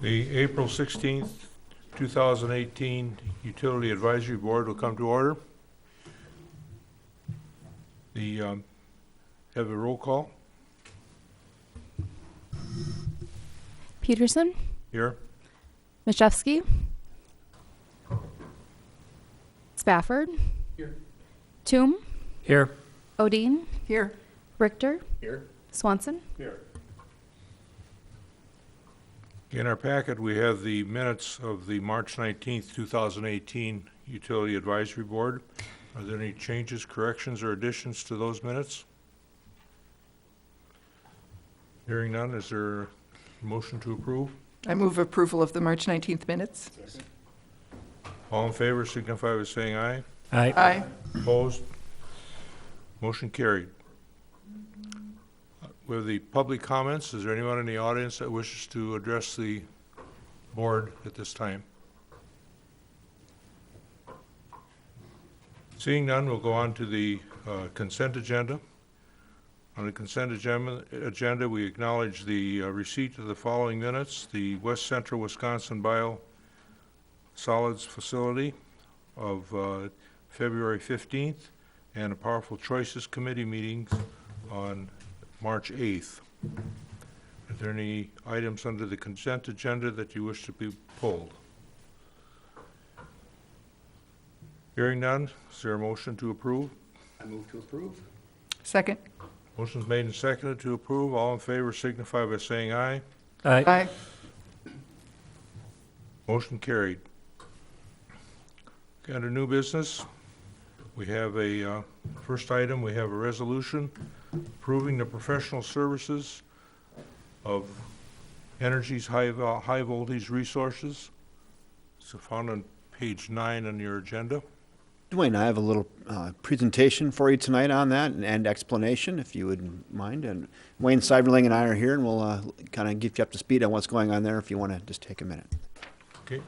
The April 16th, 2018 Utility Advisory Board will come to order. Have a roll call. Peterson, Here. Mashevsky, Spafford, Here. Toom, Here. Odine, Here. Richter, Here. Swanson. Here. In our packet, we have the minutes of the March 19th, 2018 Utility Advisory Board. Are there any changes, corrections, or additions to those minutes? Hearing none, is there a motion to approve? I move approval of the March 19th minutes. All in favor signify by saying aye. Aye. Aye. Opposed? Motion carried. With the public comments, is there anyone in the audience that wishes to address the board at this time? Seeing none, we'll go on to the consent agenda. On the consent agenda, we acknowledge the receipt of the following minutes: the West Central Wisconsin Biosolids Facility of February 15th, and a Powerful Choices Committee meetings on March 8th. Are there any items under the consent agenda that you wish to be pulled? Hearing none, is there a motion to approve? I move to approve. Second. Motion's made and seconded to approve. All in favor signify by saying aye. Aye. Aye. Motion carried. Okay, under new business, we have a, first item, we have a resolution approving the professional services of Energy's high voltage resources. It's found on page 9 on your agenda. Dwayne, I have a little presentation for you tonight on that and explanation, if you wouldn't mind. And Wayne Seiberling and I are here, and we'll kind of get you up to speed on what's going on there if you want to just take a minute. Okay.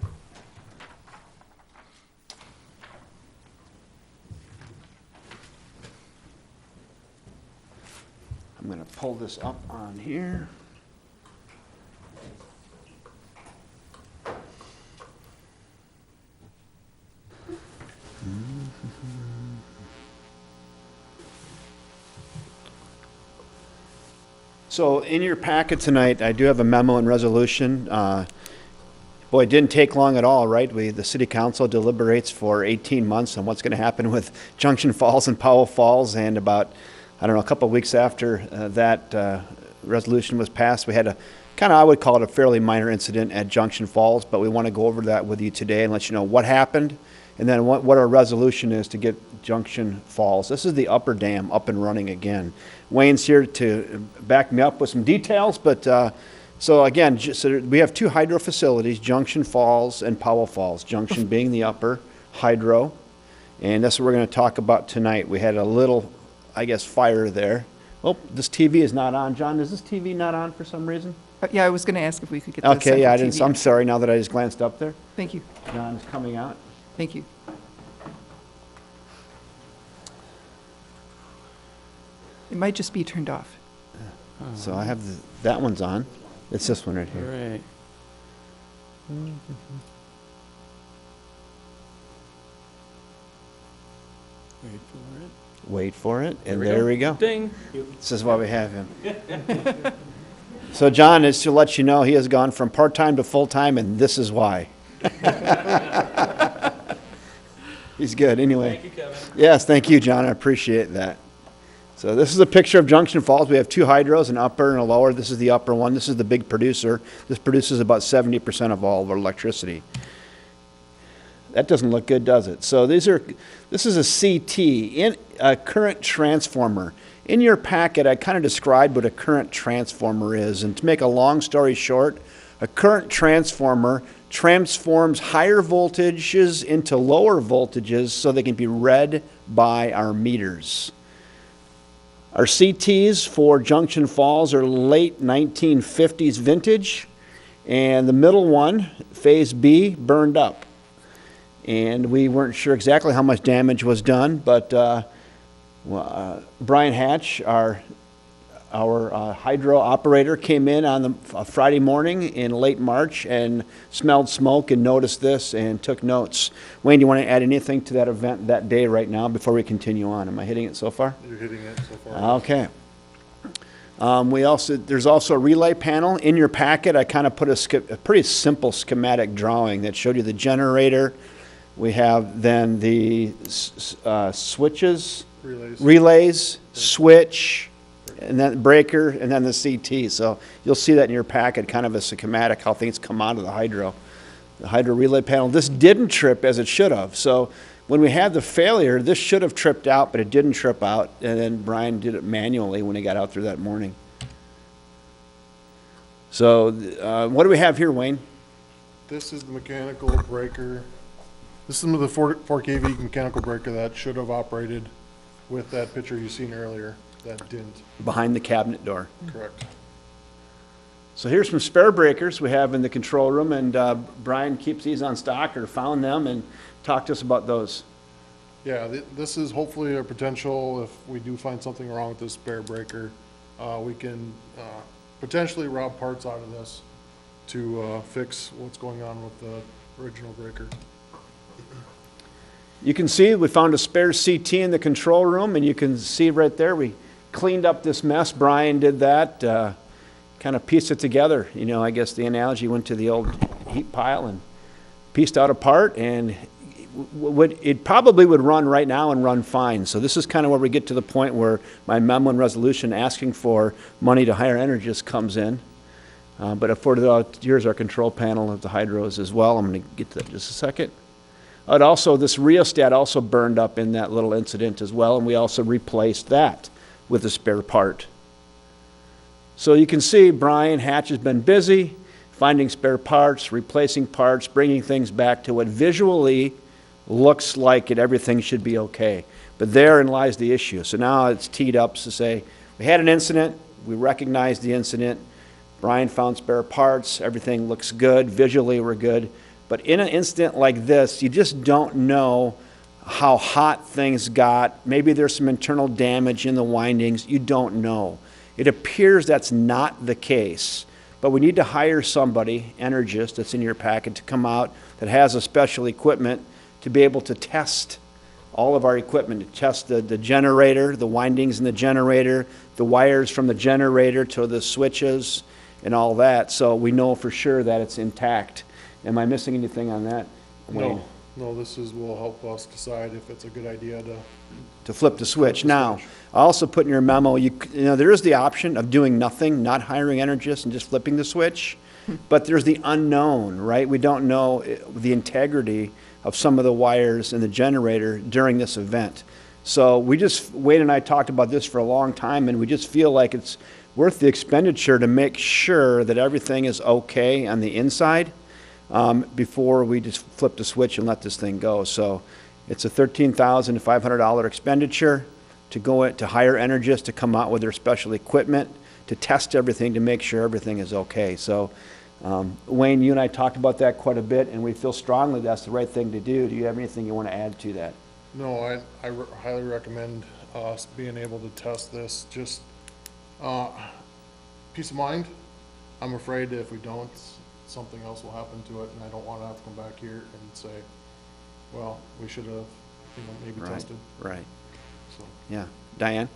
I'm going to pull this up on here. So in your packet tonight, I do have a memo and resolution. Boy, it didn't take long at all, right? The city council deliberates for 18 months on what's going to happen with Junction Falls and Powell Falls, and about, I don't know, a couple of weeks after that resolution was passed, we had a kind of, I would call it a fairly minor incident at Junction Falls, but we want to go over that with you today and let you know what happened, and then what our resolution is to get Junction Falls. This is the upper dam up and running again. Wayne's here to back me up with some details, but so again, so we have two hydro facilities, Junction Falls and Powell Falls, Junction being the upper hydro, and that's what we're going to talk about tonight. We had a little, I guess, fire there. Oh, this TV is not on. John, is this TV not on for some reason? Yeah, I was going to ask if we could get the Okay, yeah, I central didn't. TV. I'm sorry. Now that I just glanced up there, Thank you. John is coming out. Thank you. It might just be turned off. So I have that one's on. It's this one right here. Right. Wait for it. Wait for it, and we there go. we go. Ding. This is why we have him. So John, is to let you know, he has gone from part-time to full-time, and this is why. He's good, anyway. Thank you, Kevin. Yes, thank you, John. I appreciate that. So this is a picture of Junction Falls. We have two hydros, an upper and a lower. This is the upper one. This is the big producer. This produces about 70% of all of our electricity. That doesn't look good, does it? So this is a CT, in a current transformer. In your packet, I kind of described what a current transformer is. And to make a long story short, a current transformer transforms higher voltages into lower voltages so they can be read by our meters. Our CTs for Junction Falls are late 1950s vintage, and the middle one, phase B, burned up. And we weren't sure exactly how much damage was done, but Brian Hatch, our our hydro operator came in on a Friday morning in late March and smelled smoke and noticed this and took notes. Wayne, do you want to add anything to that event that day right now before we continue on? Am I hitting it so far? You're hitting it so far. Okay. There's also a relay panel. In your packet, I kind of put a pretty simple schematic drawing that showed you the generator. We have then the switches, relays, switch, and then breaker, and then the CT. So you'll see that in your packet, kind of a schematic, how things come out of the hydro relay panel. This didn't trip as it should have. So when we had the failure, this should have tripped out, but it didn't trip out. And then Brian did it manually when he got out there that morning. So what do we have here, Wayne? This is the mechanical breaker. This is the 4 kV mechanical breaker that should have operated with that picture you seen earlier that didn't. Behind the cabinet door. Correct. So here's some spare breakers we have in the control room, and Brian keeps these on stock or found them, and talked to us about those. Yeah, this is hopefully a potential, if we do find something wrong with this spare breaker, we can potentially rob parts out of this to fix what's going on with the original breaker. You can see we found a spare CT in the control room, and you can see right there we cleaned up this mess. Brian did that, kind of pieced it together. You know, I guess the analogy went to the old heat pile and pieced out a part, and it probably would run right now and run fine. So this is kind of where we get to the point where my memo and resolution asking for money to hire Energist comes in. But here's our control panel of the hydros as well. I'm going to get to that in just a second. This rheostat also burned up in that little incident as well, and we also replaced that with a spare part. So you can see Brian Hatch has been busy finding spare parts, replacing parts, bringing things back to what visually looks like everything should be okay. But therein lies the issue. So now it's teed up to say, we had an incident, we recognized the incident, Brian found spare parts, everything looks good, visually we're good. But in an incident like this, you just don't know how hot things got. Maybe there's some internal damage in the windings. You don't know. It appears that's not the case. But we need to hire somebody, Energist, that's in your packet, to come out that has a special equipment to be able to test all of our equipment, to test the generator, the windings in the generator, the wires from the generator to the switches and all that. So we know for sure that it's intact. Am I missing anything on that, Wayne? No, this will help us decide if it's a good idea To flip the switch. Now, I also put in your memo, you know, there is the option of doing nothing, not hiring Energist and just flipping the switch, but there's the unknown, right? We don't know the integrity of some of the wires in the generator during this event. So Wayne and I talked about this for a long time, and we just feel like it's worth the expenditure to make sure that everything is okay on the inside. Before we just flip the switch and let this thing go. So it's a $13,500 expenditure to hire Energist to come out with their special equipment to test everything to make sure everything is okay. So Wayne, you and I talked about that quite a bit, and we feel strongly that's the right thing to do. Do you have anything you want to add to that? No, I highly recommend us being able to test this. Just peace of mind. I'm afraid that if we don't, something else will happen to it, and I don't want to have to come back here and say, well, we should have, maybe tested. Right. So. Yeah. Diane?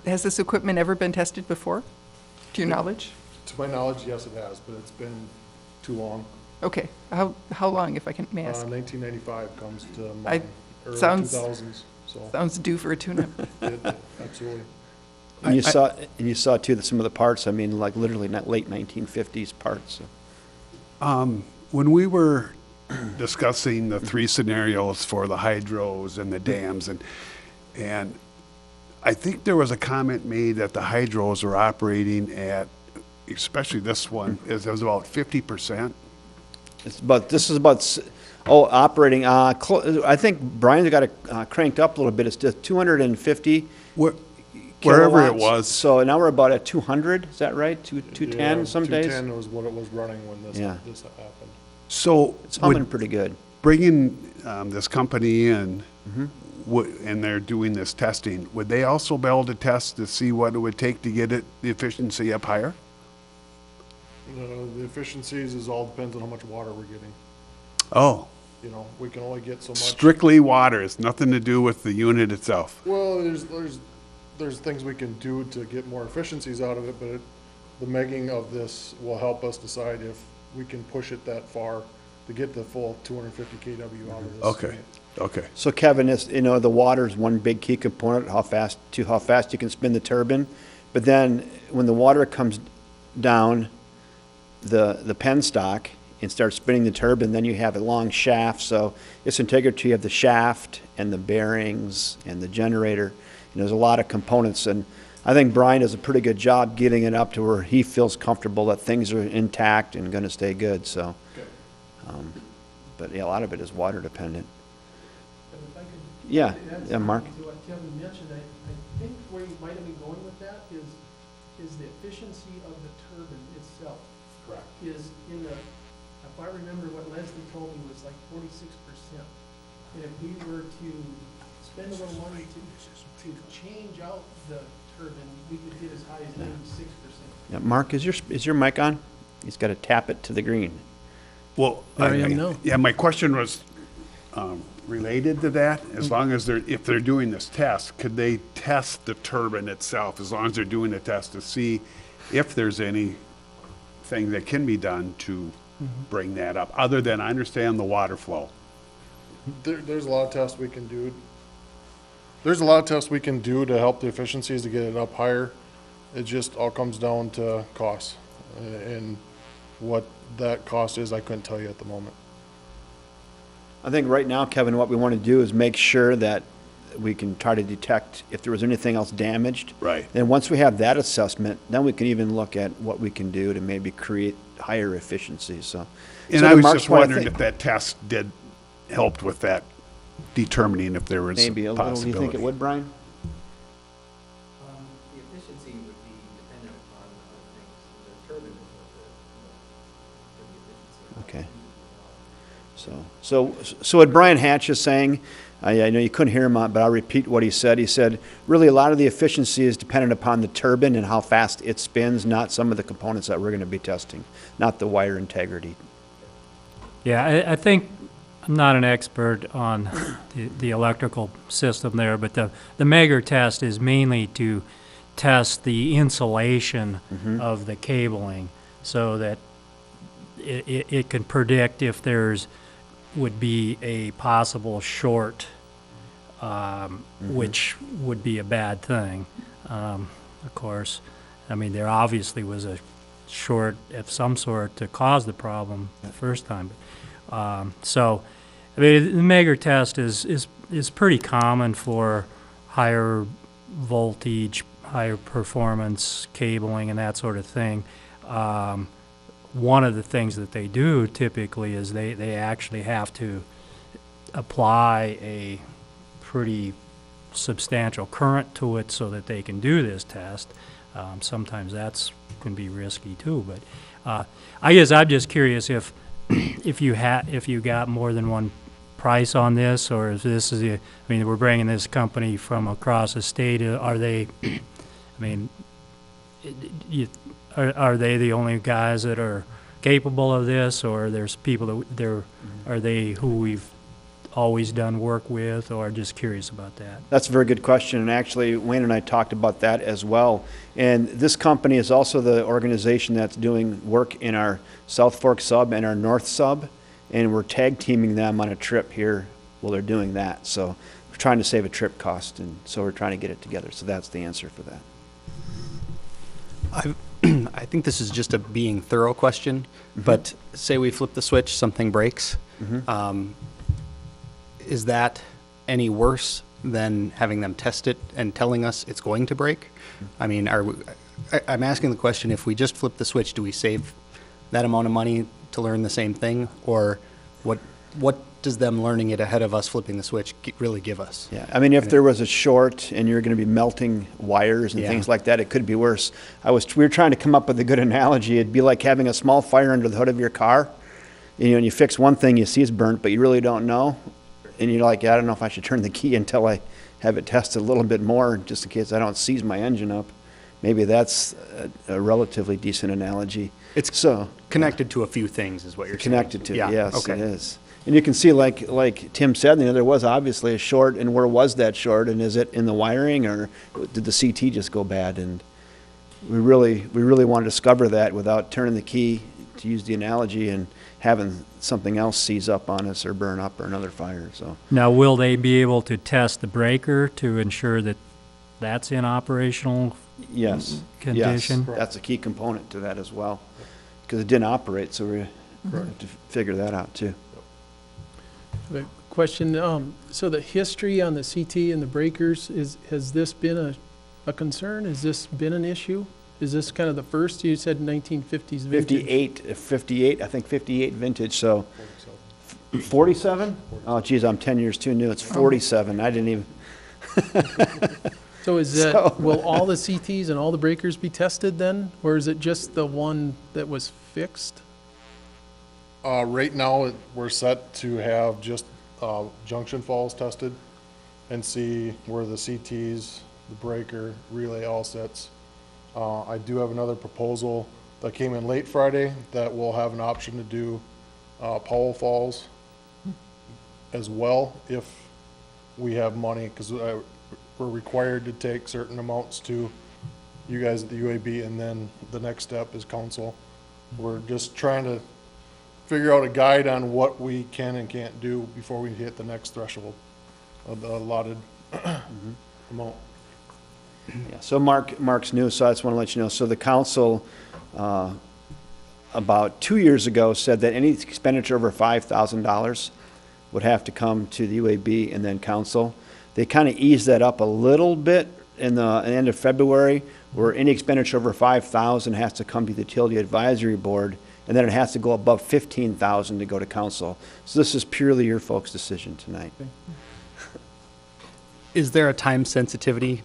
Has this equipment ever been tested before, to your knowledge? To my knowledge, yes, it has, but it's been too long. Okay. How long, if I can may ask? 1995 comes to I- mind, early sounds- 2000s, so. Sounds due for a tune-up. Absolutely. And you saw too that some of the parts, I mean, like literally not late 1950s parts. So. When we were discussing the three scenarios for the hydros and the dams, and I think there was a comment made that the hydros were operating at, especially this one, it was about 50%. Operating, I think Brian's got it cranked up a little bit. It's just 250 Wherever it kilowatts. was. So now we're about at 200, is that right? 210 some days? 210 was what it was running when this happened. So It's humming pretty good. bringing this company in, and they're doing this testing, would they also be able to test to see what it would take to get the efficiency up higher? The efficiencies is all depends on how much water we're getting. Oh, You know, we can only get so much. strictly water, it's nothing to do with the unit itself. Well, there's things we can do to get more efficiencies out of it, but the megging of this will help us decide if we can push it that far to get the full 250 kW out of this. Okay, okay. So Kevin, the water is one big key component, how fast you can spin the turbine. But then when the water comes down the penstock and starts spinning the turbine, then you have a long shaft. So its integrity of the shaft and the bearings and the generator, there's a lot of components. And I think Brian does a pretty good job getting it up to where he feels comfortable that things are intact and going to stay good. So. But yeah, a lot of it is water dependent. But if I could Yeah, add yeah, Mark. something to what Kevin mentioned, I think where you might have been going with that is the efficiency of the turbine itself. Correct. Is in the, if I remember what Leslie told me, was like 46%. And if we were to spend a little money to change out the turbine, we could get as high as 96%. Yeah, Mark, is your mic on? He's got to tap it to the green. Well, There I am now. Yeah, my question was related to that. As long as if they're doing this test, could they test the turbine itself, as long as they're doing a test to see if there's anything that can be done to bring that up, other than, I understand, the water flow? There's a lot of tests we can do. There's a lot of tests we can do to help the efficiencies to get it up higher. It just all comes down to costs. And what that cost is, I couldn't tell you at the moment. I think right now, Kevin, what we want to do is make sure that we can try to detect if there was anything else damaged. Right. And once we have that assessment, then we can even look at what we can do to maybe create higher efficiencies. So, And so I to was Mark's just point, I wondering think if that test helped with that, determining if there was maybe a a little. Do possibility. you think it would, Brian? The efficiency would be dependent upon other things. The turbine is what the efficiency. So what Brian Hatch is saying, I know you couldn't hear him, but I'll repeat what he said. He said, really, a lot of the efficiency is dependent upon the turbine and how fast it spins, not some of the components that we're going to be testing, not the wire integrity. Yeah, I think I'm not an expert on the electrical system there, but the Megger test is mainly to test the insulation of the cabling so that it can predict if there's would be a possible short, which would be a bad thing, of course. I mean, there obviously was a short of some sort to cause the problem the first time. So, I mean, the Megger test is pretty common for higher voltage, higher performance cabling and that sort of thing. One of the things that they do typically is they actually have to apply a pretty substantial current to it so that they can do this test. Sometimes that's can be risky too, but I guess I'm just curious if you got more than one price on this, or if this is I mean, we're bringing this company from across the state. Are they? I mean, are they the only guys that are capable of this, or there's people that are they who we've always done work with, or just curious about that? That's a very good question, and actually Wayne and I talked about that as well. And this company is also the organization that's doing work in our South Fork sub and our North sub, and we're tag teaming them on a trip here while they're doing that. So we're trying to save a trip cost, and so we're trying to get it together. So that's the answer for that. I think this is just a being thorough question, but say we flip the switch, something breaks. Is that any worse than having them test it and telling us it's going to break? I mean, I'm asking the question, if we just flip the switch, do we save that amount of money to learn the same thing? Or what does them learning it ahead of us flipping the switch really give us? Yeah, I mean, if there was a short and you're going to be melting wires and things like that, it could be worse. We were trying to come up with a good analogy. It'd be like having a small fire under the hood of your car. You know, and you fix one thing, you see it's burnt, but you really don't know. and you're like, I don't know if I should turn the key until I have it tested a little bit more, just in case I don't seize my engine up. Maybe that's a relatively decent analogy. It's So, connected to a few things, is what you're saying. connected to, Yeah, yes, okay. it is. And you can see, like Tim said, there was obviously a short, and where was that short? And is it in the wiring, or did the CT just go bad? And we really want to discover that without turning the key, to use the analogy, and having something else seize up on us or burn up or another fire, so. Now, will they be able to test the breaker to ensure that that's in operational Yes. condition? Yes, that's a key component to that as well, because it didn't operate, so we have to figure that out too. The question, so the history on the CT and the breakers, has this been a concern? Has this been an issue? Is this kind of the first? You said 1950s vintage. 58, I think 58 vintage, so 47? Oh geez, I'm 10 years too new, it's 47, I didn't even, So is So- that, will all the CTs and all the breakers be tested then? Or is it just the one that was fixed? Right now, we're set to have just Junction Falls tested and see where the CTs, the breaker, relay all sits. I do have another proposal that came in late Friday that will have an option to do Powell Falls as well if we have money, because we're required to take certain amounts to you guys at the UAB, and then the next step is council. We're just trying to figure out a guide on what we can and can't do before we hit the next threshold of the allotted amount. yeah, so Mark's new, so I just want to let you know, so the council, about 2 years ago, said that any expenditure over $5,000 would have to come to the UAB and then council. They kind of eased that up a little bit in the end of February, where any expenditure over $5,000 has to come to the Utility Advisory Board, and then it has to go above $15,000 to go to council. So this is purely your folks' decision tonight. Is there a time sensitivity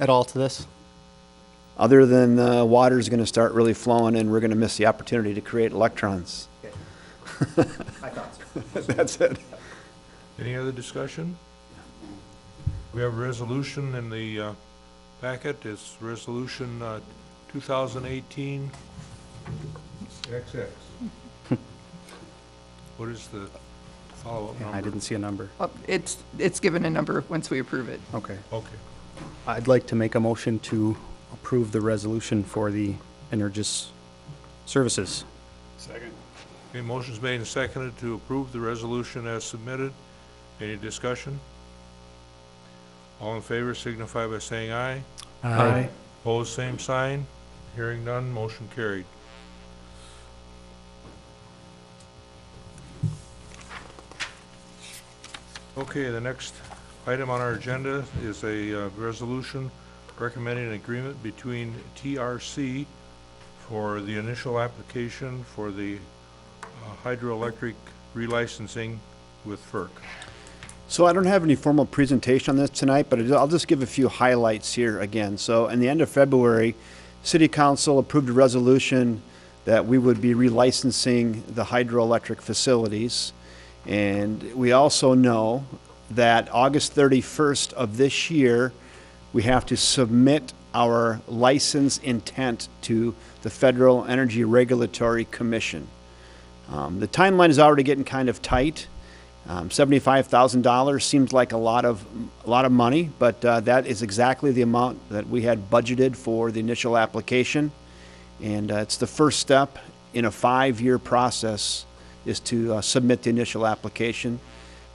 at all to this? Other than water's going to start really flowing, and we're going to miss the opportunity to create electrons. I thought so. That's it. Any other discussion? We have a resolution in the packet. It's Resolution 2018 XX. What is the follow-up number? I didn't see a number. It's given a number once we approve it. Okay. Okay. I'd like to make a motion to approve the resolution for the Energis services. Second. Okay, motion's made and seconded to approve the resolution as submitted. Any discussion? All in favor signify by saying aye. Aye. Opposed, same sign. Hearing none, motion carried. Okay, the next item on our agenda is a resolution recommending an agreement between TRC for the initial application for the hydroelectric relicensing with FERC. So I don't have any formal presentation on this tonight, but I'll just give a few highlights here again. So in the end of February, City Council approved a resolution that we would be relicensing the hydroelectric facilities. And we also know that August 31st of this year, we have to submit our license intent to the Federal Energy Regulatory Commission. The timeline is already getting kind of tight. $75,000 seems like a lot of money, but that is exactly the amount that we had budgeted for the initial application. And it's the first step in a 5-year process is to submit the initial application.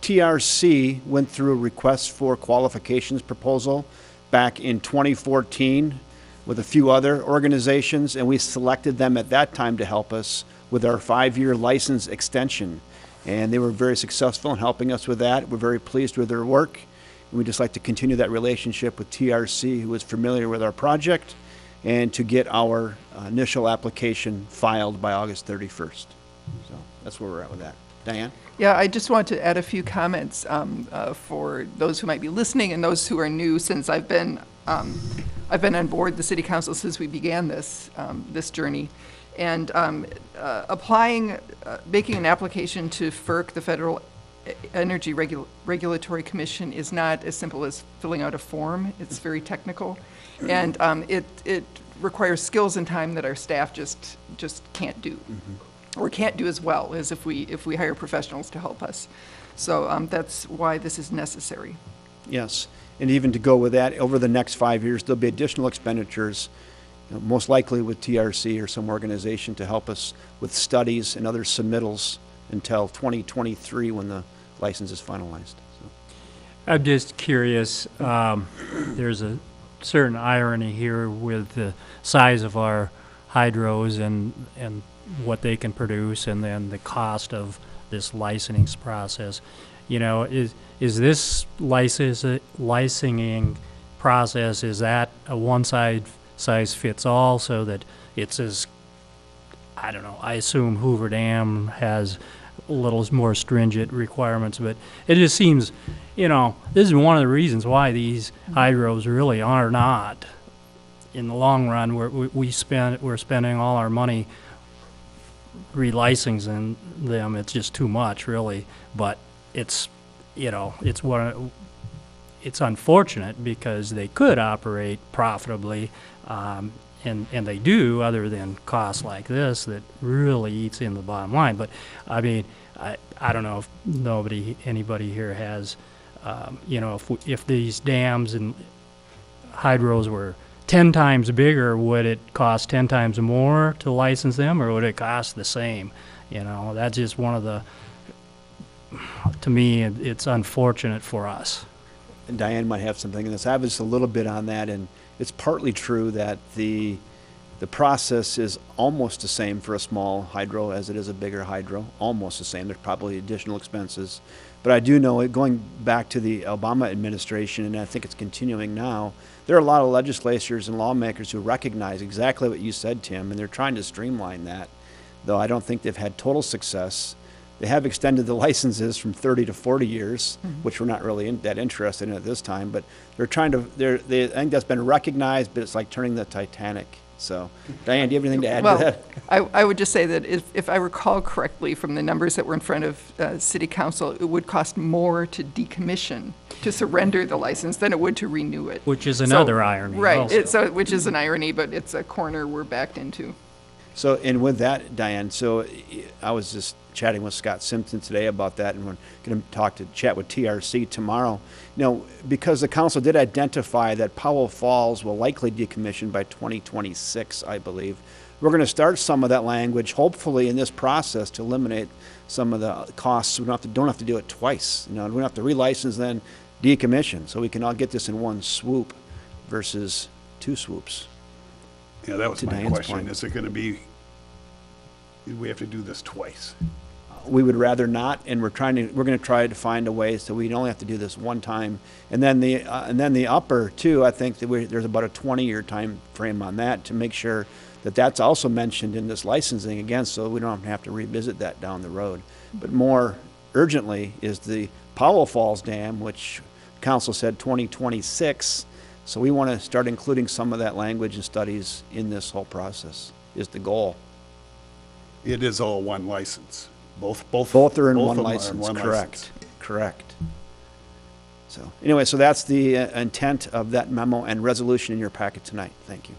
TRC went through a request for qualifications proposal back in 2014 with a few other organizations, and we selected them at that time to help us with our 5-year license extension. And they were very successful in helping us with that. We're very pleased with their work. And we'd just like to continue that relationship with TRC, who is familiar with our project, and to get our initial application filed by August 31st. So that's where we're at with that. Diane? Yeah, I just want to add a few comments for those who might be listening and those who are new, since I've been on board the City Council since we began this journey. And making an application to FERC, the Federal Energy Regulatory Commission is not as simple as filling out a form. It's very technical. And it requires skills and time that our staff just can't do, or can't do as well as if we hire professionals to help us. So that's why this is necessary. Yes, and even to go with that, over the next 5 years, there'll be additional expenditures, most likely with TRC or some organization to help us with studies and other submittals until 2023 when the license is finalized. So. I'm just curious, there's a certain irony here with the size of our hydros and what they can produce, and then the cost of this licensing process. You know, is this licensing process, is that a one-size fits all, so that it's as, I don't know, I assume Hoover Dam has a little more stringent requirements, but it just seems, you know, this is one of the reasons why these hydros really are not, in the long run, we're spending all our money relicensing them. It's just too much, really. But it's, you know, it's unfortunate because they could operate profitably, and they do, other than costs like this that really eats in the bottom line. But I mean, I don't know if anybody here has, you know, if these dams and hydros were 10 times bigger, would it cost 10 times more to license them, or would it cost the same? You know, that's just one of the, to me, it's unfortunate for us. And Diane might have something in this. I have just a little bit on that, and it's partly true that the process is almost the same for a small hydro as it is a bigger hydro, almost the same. There's probably additional expenses. But I do know, going back to the Obama administration, and I think it's continuing now, there are a lot of legislators and lawmakers who recognize exactly what you said, Tim, and they're trying to streamline that, though I don't think they've had total success. They have extended the licenses from 30 to 40 years, which we're not really that interested in at this time, but they're trying to, I think that's been recognized, but it's like turning the Titanic. So, Diane, do you have anything to add to that? I would just say that if I recall correctly from the numbers that were in front of City Council, it would cost more to decommission, to surrender the license, than it would to renew it. Which is another irony. Right, also. which is an irony, but it's a corner we're backed into. So, and with that, Diane, so I was just chatting with Scott Simpson today about that, and we're going to chat with TRC tomorrow. You know, because the council did identify that Powell Falls will likely decommission by 2026, I believe. We're going to start some of that language, hopefully, in this process to eliminate some of the costs. So we don't have to do it twice. You know, we don't have to relicense then decommission, so we can all get this in one swoop versus two swoops. Yeah, that was To my Diane's question. point. Is it going to be, do we have to do this twice? We would rather not, and we're going to try to find a way so we only have to do this one time. And then the upper too, I think that there's about a 20-year time frame on that to make sure that that's also mentioned in this licensing again, so we don't have to revisit that down the road. But more urgently is the Powell Falls Dam, which council said 2026. So we want to start including some of that language and studies in this whole process, is the goal. It is all one license. Both are in both one of them are in license, one correct, license. correct. So anyway, so that's the intent of that memo and resolution in your packet tonight. Thank you.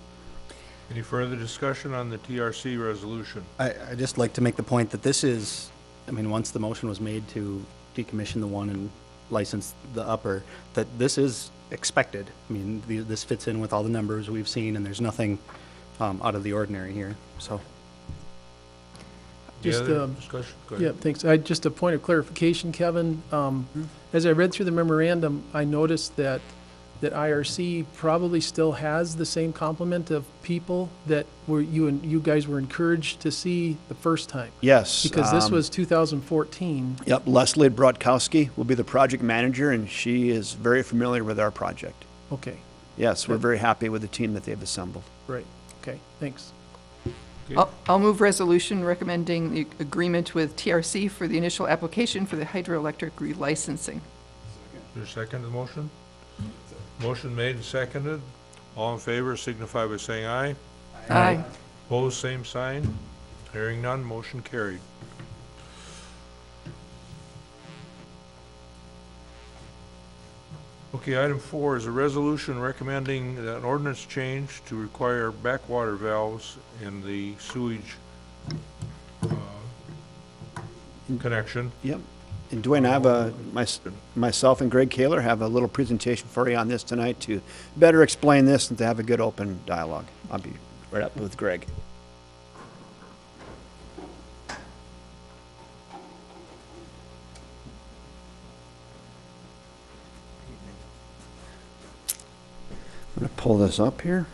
Any further discussion on the TRC resolution? I just like to make the point that this is, I mean, once the motion was made to decommission the one and license the upper, that this is expected. I mean, this fits in with all the numbers we've seen, and there's nothing out of the ordinary here, so. Any Just, other discussion? Go ahead. Yeah, thanks. Just a point of clarification, Kevin. As I read through the memorandum, I noticed that IRC probably still has the same complement of people that you guys were encouraged to see the first time. Yes. Because this was 2014. Yep, Leslie Brodkowski will be the project manager, and she is very familiar with our project. Okay, Yes, we're very happy with the team that they've assembled. right. Okay, thanks. Okay. I'll move resolution recommending the agreement with TRC for the initial application for the hydroelectric relicensing. Is there a second to the motion? Motion made and seconded. All in favor signify by saying aye. Aye. Opposed, same sign. Hearing none, motion carried. Okay, item 4 is a resolution recommending an ordinance change to require backwater valves in the sewage connection. Yep. And Dwayne, I have myself and Greg Kaler have a little presentation for you on this tonight to better explain this and to have a good open dialogue. I'll be right up with Greg. I'm going to pull this up here.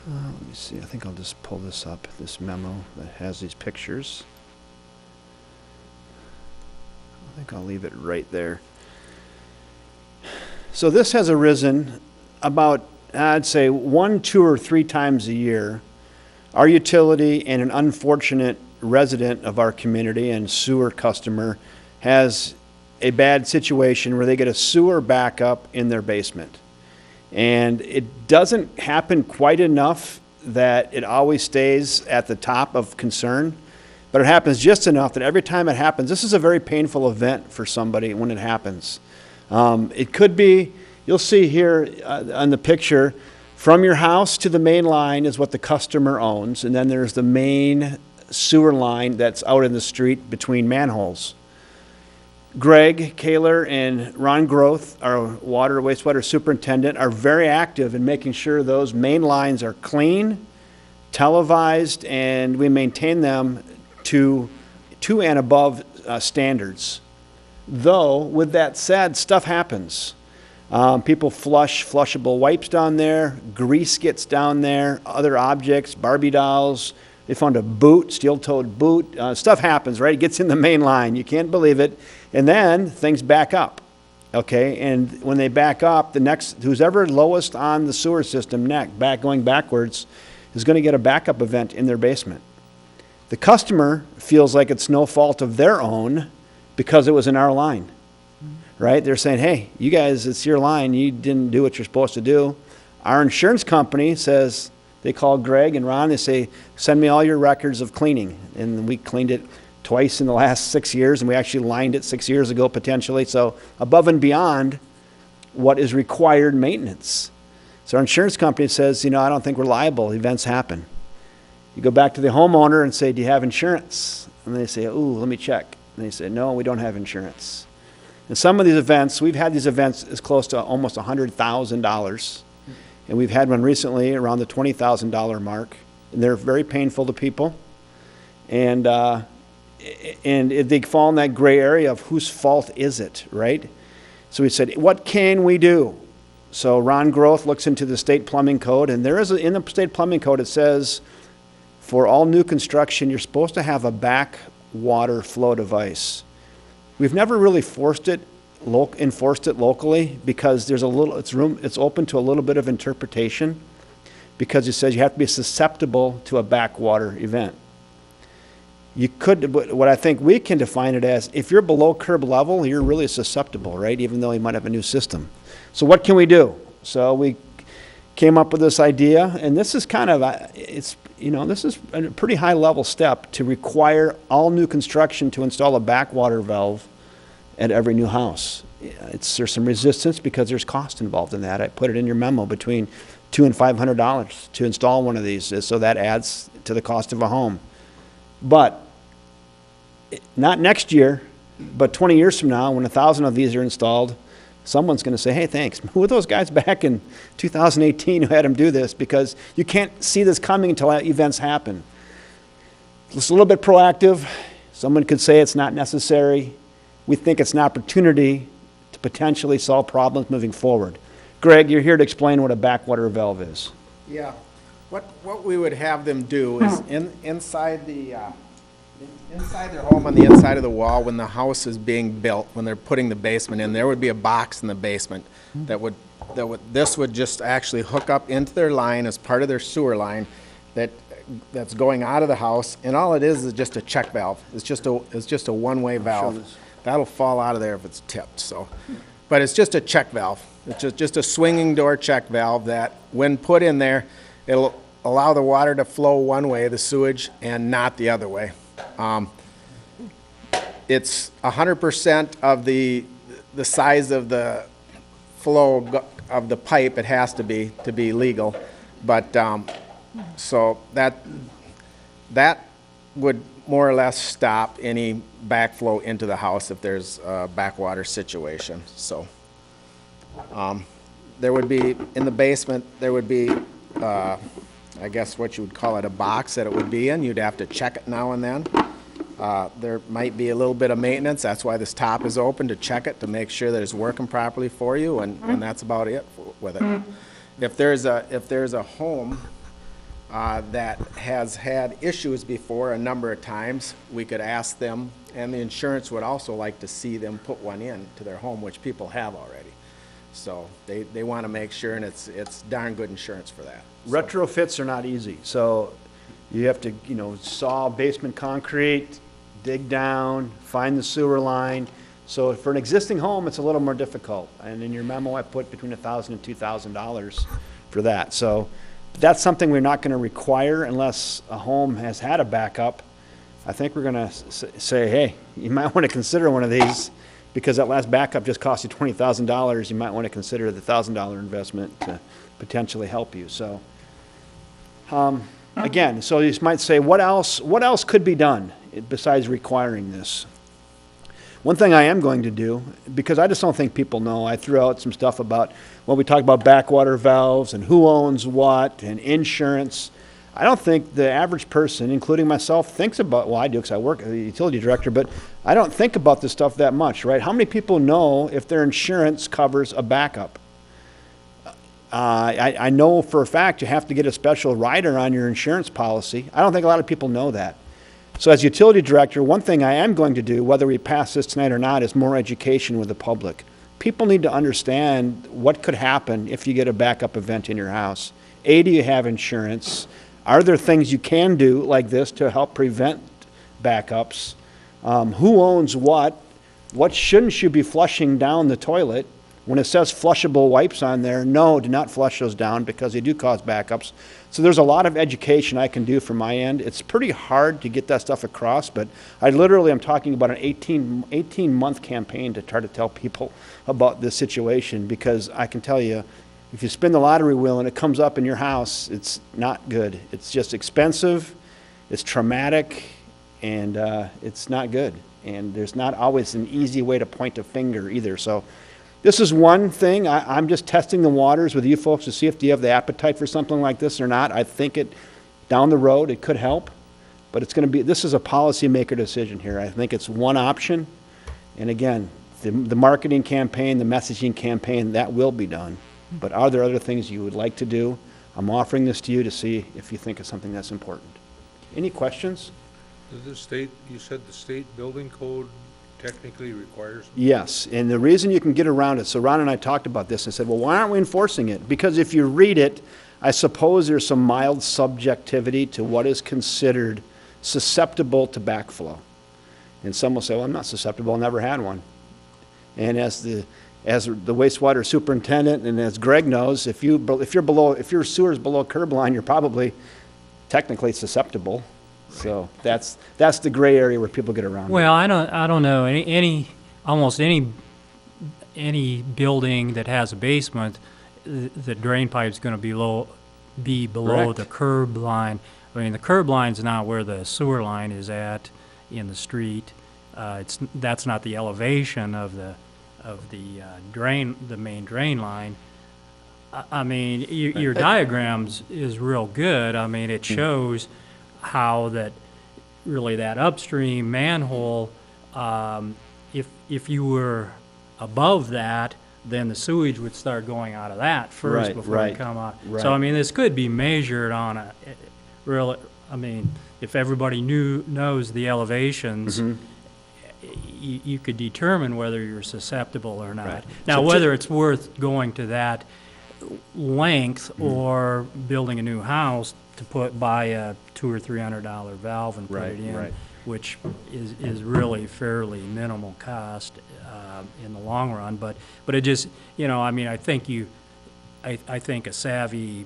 Let me see. I think I'll just pull this up, this memo that has these pictures. I think I'll leave it right there. So this has arisen about, I'd say, 1, 2, or 3 times a year. Our utility and an unfortunate resident of our community and sewer customer has a bad situation where they get a sewer backup in their basement. And it doesn't happen quite enough that it always stays at the top of concern, but it happens just enough that every time it happens, this is a very painful event for somebody when it happens. It could be, you'll see here on the picture, from your house to the main line is what the customer owns, and then there's the main sewer line that's out in the street between manholes. Greg Kaler and Ron Groth, our water wastewater superintendent, are very active in making sure those main lines are clean, televised, and we maintain them to and above standards. Though, with that said, stuff happens. People flush flushable wipes down there, grease gets down there, other objects, Barbie dolls. They found a boot, steel-toed boot. Stuff happens, right? It gets in the main line. You can't believe it. And then things back up, okay? And when they back up, the next, who's ever lowest on the sewer system going backwards, is going to get a backup event in their basement. The customer feels like it's no fault of their own because it was in our line, right? They're saying, hey, you guys, it's your line. You didn't do what you're supposed to do. Our insurance company says, they call Greg and Ron, they say, send me all your records of cleaning. And we cleaned it twice in the last 6 years, and we actually lined it 6 years ago potentially. So above and beyond what is required maintenance. So our insurance company says, I don't think we're liable. Events happen. You go back to the homeowner and say, do you have insurance? And they say, ooh, let me check. And they say, no, we don't have insurance. And some of these events, we've had these events as close to almost $100,000. And we've had one recently around the $20,000 mark. And they're very painful to people. And they fall in that gray area of whose fault is it, right? So we said, what can we do? So Ron Groth looks into the state plumbing code, and there is in the state plumbing code, it says for all new construction, you're supposed to have a backwater flow device. We've never really enforced it locally because there's it's open to a little bit of interpretation because it says you have to be susceptible to a backwater event. You could, what I think we can define it as, if you're below curb level, you're really susceptible, right? Even though you might have a new system. So what can we do? So we came up with this idea, and this is kind of, this is a pretty high level step to require all new construction to install a backwater valve at every new house. There's some resistance because there's cost involved in that. I put it in your memo between $200 and $500 to install one of these, so that adds to the cost of a home. But not next year, but 20 years from now, when 1,000 of these are installed, someone's going to say, hey, thanks. Who were those guys back in 2018 who had them do this? Because you can't see this coming until events happen. It's a little bit proactive. Someone could say it's not necessary. We think it's an opportunity to potentially solve problems moving forward. Greg, you're here to explain what a backwater valve is. Yeah. What we would have them do is inside their home, on the inside of the wall, when the house is being built, when they're putting the basement in, there would be a box in the basement this would just actually hook up into their line as part of their sewer line that's going out of the house, and all it is just a check valve. It's just a one-way valve. That'll fall out of there if it's tipped. So, but it's just a check valve. It's just a swinging door check valve that, when put in there, it'll allow the water to flow one way, the sewage, and not the other way. It's 100% of the the size of the of the pipe, it has to be legal. But, so that would more or less stop any backflow into the house if there's a backwater situation, so. There would be, in the basement, there would be, I guess what you would call it, a box that it would be in. You'd have to check it now and then. There might be a little bit of maintenance. That's why this top is open, to check it, to make sure that it's working properly for you, and that's about it with it. If there's a home that has had issues before a number of times, we could ask them, and the insurance would also like to see them put one in to their home, which people have already. So they want to make sure, and it's darn good insurance for that. Retrofits are not easy, so you have to, saw basement concrete, dig down, find the sewer line. So for an existing home, it's a little more difficult. And in your memo, I put between $1,000 and $2,000 for that. So that's something we're not going to require unless a home has had a backup. I think we're going to say, hey, you might want to consider one of these, because that last backup just cost you $20,000. You might want to consider the $1,000 investment to potentially help you. So, again, so you might say, what else could be done besides requiring this? One thing I am going to do, because I just don't think people know, I threw out some stuff about, well, we talked about backwater valves and who owns what and insurance. I don't think the average person, including myself, thinks about, well, I do because I work as a utility director, but I don't think about this stuff that much, right? How many people know if their insurance covers a backup? I know for a fact you have to get a special rider on your insurance policy. I don't think a lot of people know that. So as utility director, one thing I am going to do, whether we pass this tonight or not, is more education with the public. People need to understand what could happen if you get a backup event in your house. A, do you have insurance? Are there things you can do like this to help prevent backups? Who owns what? What shouldn't you be flushing down the toilet? When it says flushable wipes on there, no, do not flush those down because they do cause backups. So there's a lot of education I can do from my end. It's pretty hard to get that stuff across, but I literally am talking about an 18-month campaign to try to tell people about this situation, because I can tell you, if you spin the lottery wheel and it comes up in your house, it's not good. It's just expensive, it's traumatic, and it's not good. And there's not always an easy way to point a finger either. So this is one thing. I'm just testing the waters with you folks to see if you have the appetite for something like this or not. I think down the road, it could help, but it's going to be, this is a policymaker decision here. I think it's one option. And again, the marketing campaign, the messaging campaign, that will be done. But are there other things you would like to do? I'm offering this to you to see if you think it's something that's important. Any questions? You said the state building code technically requires? Yes, and the reason you can get around it, so Ron and I talked about this and said, well, why aren't we enforcing it? Because if you read it, I suppose there's some mild subjectivity to what is considered susceptible to backflow. And some will say, well, I'm not susceptible, I never had one. And as the wastewater superintendent, and as Greg knows, if your sewer is below curb line, you're probably technically susceptible. Right. So that's the gray area where people get around. Well, I don't know almost any building that has a basement, the drain pipe's going to be below Correct. the curb line. I mean, the curb line's not where the sewer line is at in the street. That's not the elevation of the main drain line. I mean, your diagrams is real good. I mean, it shows how that upstream manhole, if you were above that, then the sewage would start going out of that first before it come out. Right. So I mean, this could be measured on if everybody knows the elevations. Mm-hmm. You could determine whether you're susceptible or not. Right. Now, So whether it's worth going to that length Mm-hmm. or building a new house to buy a $200 or $300 valve and put it in, which is really fairly minimal cost in the long run. But it just, I think a savvy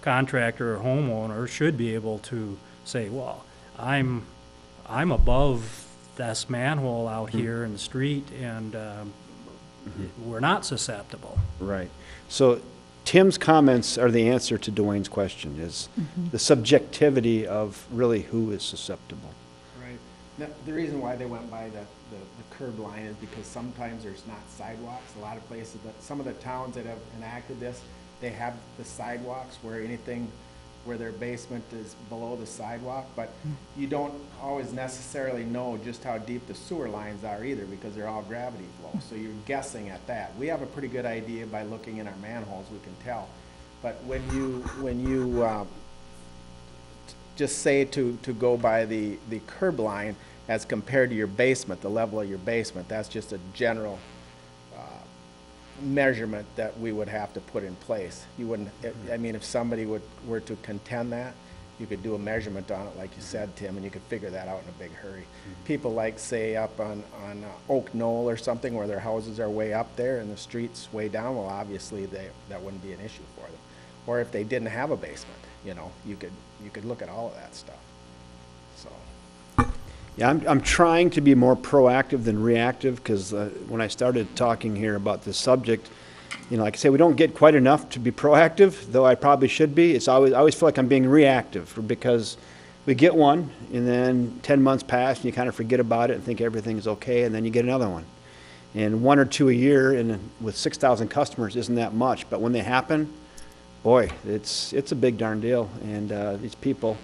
contractor or homeowner should be able to say, well, I'm above this manhole out here in the street, and we're not susceptible. Right. So Tim's comments are the answer to Dwayne's question, is the subjectivity of really who is susceptible. Right. Now, the reason why they went by the curb line is because sometimes there's not sidewalks. A lot of places, some of the towns that have enacted this, they have the sidewalks where anything, where their basement is below the sidewalk, but you don't always necessarily know just how deep the sewer lines are either, because they're all gravity flow, so you're guessing at that. We have a pretty good idea by looking in our manholes, we can tell. But when you just say to go by the curb line as compared to your basement, the level of your basement, that's just a general measurement that we would have to put in place. You wouldn't, I mean, if somebody were to contend that, you could do a measurement on it, like you said, Tim, and you could figure that out in a big hurry. People like, say, up on Oak Knoll or something, where their houses are way up there and the street's way down, well, obviously, that wouldn't be an issue for them. Or if they didn't have a basement, you know, you could look at all of that stuff, so. Yeah, I'm trying to be more proactive than reactive, because when I started talking here about this subject, you know, like I say, we don't get quite enough to be proactive, though I probably should be. I always feel like I'm being reactive, because we get one, and then 10 months pass, and you kind of forget about it and think everything's okay, and then you get another one. And 1 or 2 a year, and with 6,000 customers isn't that much, but when they happen, boy, it's a big darn deal. And these people,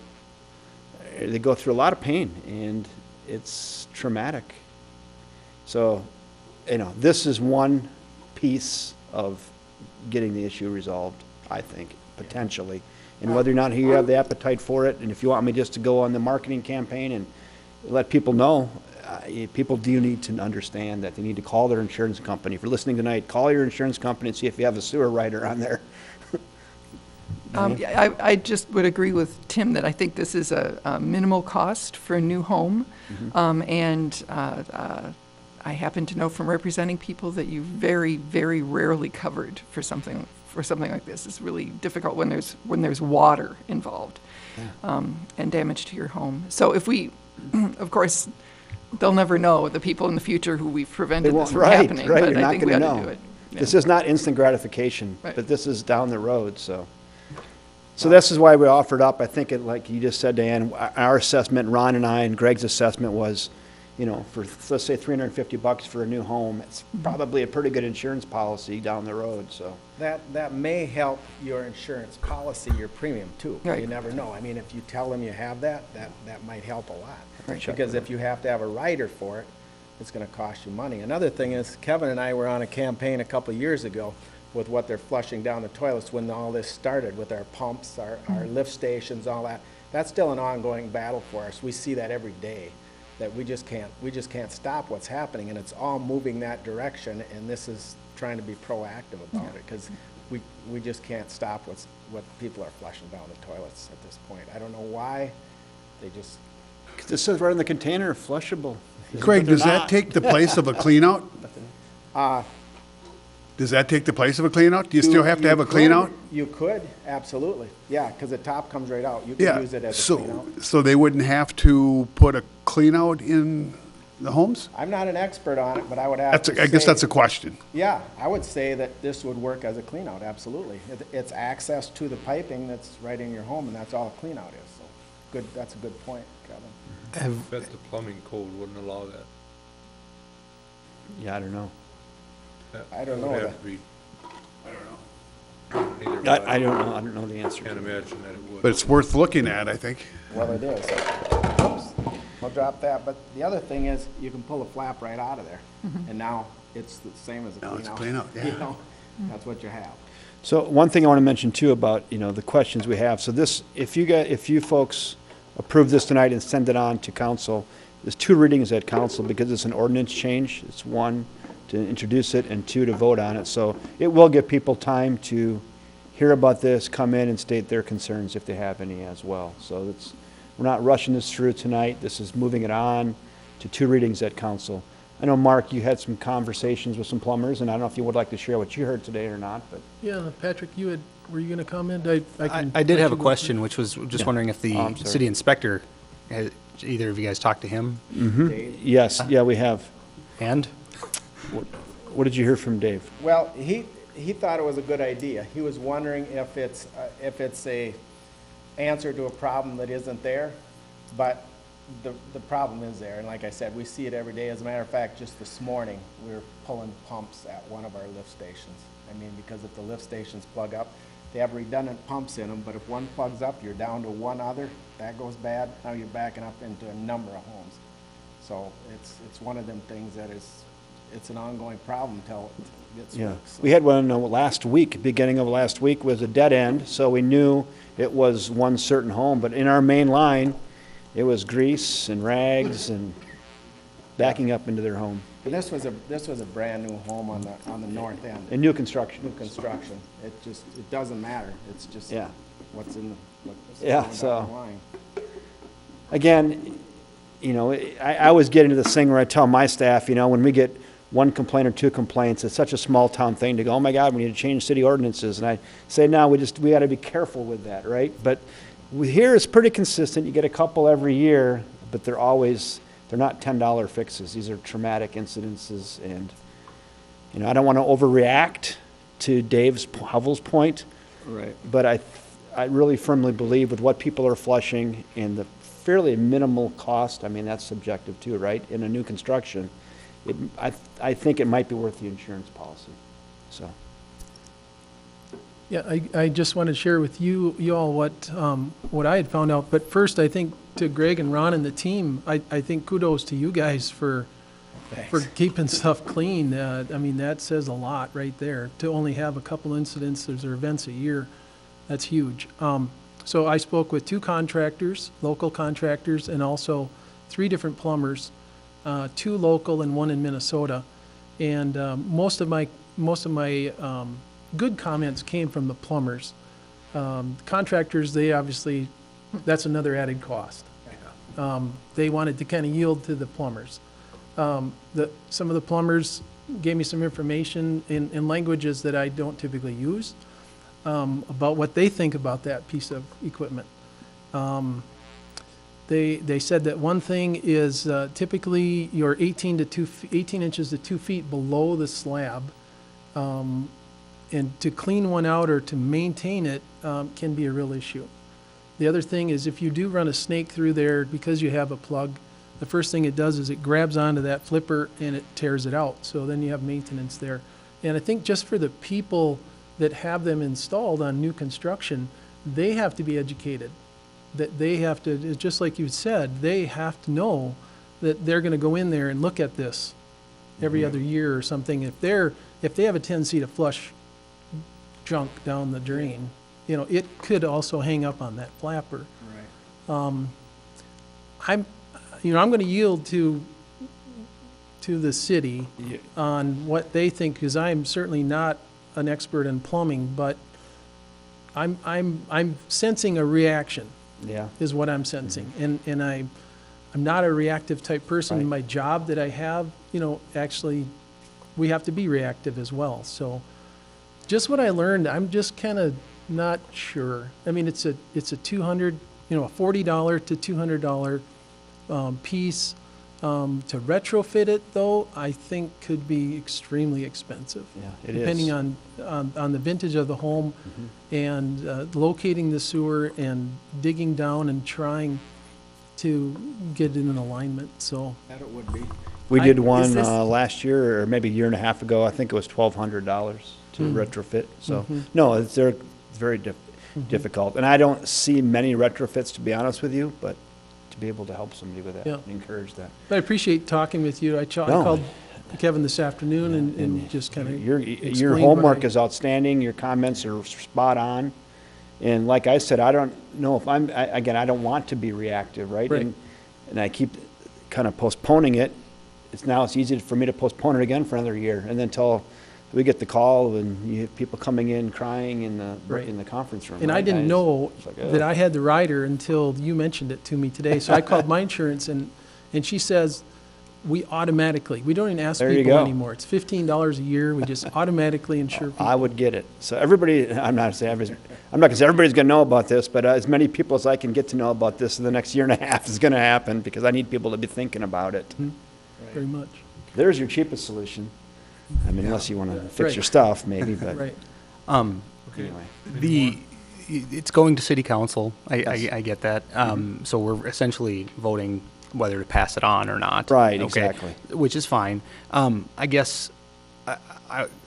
they go through a lot of pain, and it's traumatic. So, you know, this is one piece of getting the issue resolved, I think, potentially. And whether or not you have the appetite for it, and if you want me just to go on the marketing campaign and let people know, people do need to understand that they need to call their insurance company. If you're listening tonight, call your insurance company and see if you have a sewer rider on there. I just would agree with Tim that I think this is a minimal cost for a new home. And I happen to know from representing people that you very, very rarely covered for something like this. It's really difficult when there's water involved, and damage to your home. So if we, of course, they'll never know, the people in the future who we've prevented this from happening, right, but you're I not think we ought gonna to know. do it. Yeah. This is not instant gratification, Right. but this is down the road, so. So this is why we offered up, I think, like you just said, Dan, our assessment, Ron and I and Greg's assessment was, you know, for, let's say, $350 for a new home, it's probably a pretty good insurance policy down the road, so. That may help your insurance policy, your premium too. Right. You never know. I mean, if you tell them you have that might help a lot. Right. Because if you have to have a rider for it, it's gonna cost you money. Another thing is, Kevin and I were on a campaign a couple of years ago with what they're flushing down the toilets when all this started, with our pumps, our lift stations, all that. That's still an ongoing battle for us. We see that every day, that we just can't stop what's happening, and it's all moving that direction, and this is trying to be proactive about it, because we just can't stop what people are flushing down the toilets at this point. I don't know why, they just. This says right in the container, flushable. Craig, But they're does that not. take the place of a cleanout? Does that take the place of a cleanout? Do you still have to have a cleanout? You could, absolutely, yeah, because the top comes right out. You could Yeah, use it as a cleanout. so they wouldn't have to put a cleanout in the homes? I'm not an expert on it, but I would have to say. I guess that's a question. Yeah, I would say that this would work as a cleanout, absolutely. It's access to the piping that's right in your home, and that's all a cleanout is, so, good, that's a good point, Kevin. I bet the plumbing code wouldn't allow that. Yeah, I don't know. I don't That would know have to be- I don't know. Neither would I don't know the answer. Can't imagine that it would. But it's worth looking at, I think. Well, it is. Oops, we'll drop that, but the other thing is, you can pull a flap right out of there, and now it's the same as a cleanout. Now it's a cleanout, yeah. You know, that's what you have. So one thing I want to mention too about, you know, the questions we have. So this, if you folks approve this tonight and send it on to council, there's 2 readings at council because it's an ordinance change. It's 1 to introduce it and 2 to vote on it. So it will give people time to hear about this, come in and state their concerns if they have any as well. So we're not rushing this through tonight. This is moving it on to 2 readings at council. I know, Mark, you had some conversations with some plumbers, and I don't know if you would like to share what you heard today or not, but. Yeah, Patrick, were you gonna comment? I did have a question, which was just Yeah. wondering if Oh, the I'm sorry. city inspector, either of you guys talked to him? Yes, yeah, we have. And? What did you hear from Dave? Well, he thought it was a good idea. He was wondering if it's a answer to a problem that isn't there, but the problem is there. And like I said, we see it every day. As a matter of fact, just this morning, we were pulling pumps at one of our lift stations. I mean, because if the lift stations plug up, they have redundant pumps in them, but if one plugs up, you're down to one other. That goes bad. Now you're backing up into a number of homes. So it's one of them things that it's an ongoing problem until it gets Yeah, fixed. So- we had one last week, beginning of last week, was a dead end, so we knew it was one certain home, but in our main line, it was grease and rags and backing up into their home. And this was a brand new home on the north end. In new construction. New construction. It doesn't matter. It's just Yeah. what's what's Yeah, going so- down the line. Again, I always get into this thing where I tell my staff, when we get one complaint or two complaints, it's such a small town thing to go, oh my God, we need to change city ordinances. And I say, no, we got to be careful with that, right? But here it's pretty consistent. You get a couple every year, but they're not $10 fixes. These are traumatic incidences. And, I don't want to overreact to Dave's Hovell's point. Right. But I really firmly believe with what people are flushing and the fairly minimal cost, I mean, that's subjective too, right? In a new construction, I think it might be worth the insurance policy, so. Yeah, I just want to share with you all what I had found out. But first, I think to Greg and Ron and the team, I think kudos to you guys for keeping stuff clean. I mean, that says a lot right there. To only have a couple incidents or events a year, that's huge. So I spoke with 2 contractors, local contractors, and also 3 different plumbers, 2 local and 1 in Minnesota. And most of my good comments came from the plumbers. Contractors, they obviously, that's another added cost. They wanted to kind of yield to the plumbers. Some of the plumbers gave me some information in languages that I don't typically use about what they think about that piece of equipment. They said that one thing is typically you're 18 inches to 2 feet below the slab. And to clean one out or to maintain it can be a real issue. The other thing is if you do run a snake through there because you have a plug, the first thing it does is it grabs onto that flipper and it tears it out. So then you have maintenance there. And I think just for the people that have them installed on new construction, they have to be educated. That they have to, just like you said, they have to know that they're going to go in there and look at this every other year or something. If they have a tendency to flush junk down the drain, it could also hang up on that flapper. Right. I'm going to yield to the city on what they think, because I'm certainly not an expert in plumbing, but I'm sensing a reaction. Yeah. Is what I'm sensing, and I'm not a reactive type person. In my job that I have, actually, we have to be reactive as well. So, just what I learned, I'm just kind of not sure. I mean, it's a $200, a $40 to $200 piece. To retrofit it, though, I think could be extremely expensive. Yeah, it depending is. on the vintage of the home and locating the sewer and digging down and trying to get it in alignment. So That it would be. We did is one this- last year, or maybe a year and a half ago. I think it was $1,200 to retrofit. So, no, they're very difficult. And I don't see many retrofits, to be honest with you, but to be able to help somebody with that, Yeah. encourage that. I appreciate talking with you. I No. called Kevin this afternoon and just kind of Your homework is outstanding, your comments are spot on. And like I said, I don't know if I don't want to be reactive, right? Right. And I keep kind of postponing it. It's easy for me to postpone it again for another year, and then until we get the call and you have people coming in crying in the conference room. And I right? didn't know it's like, that I had the rider until you mentioned it to me today. So I called my insurance and she says, we don't even ask There you people go. anymore. It's $15 a year. We just automatically insure people. I would get it. So everybody, I'm not going to say everybody's going to know about this, but as many people as I can get to know about this in the next year and a half is going to happen, because I need people to be thinking about it. Very much. There's your cheapest solution. I mean, unless you want to fix your stuff, maybe, but Right. Okay. anyway. It's going to city council. I get that. So we're essentially voting whether to pass it on or not. Right, Okay, exactly. Which is fine. I guess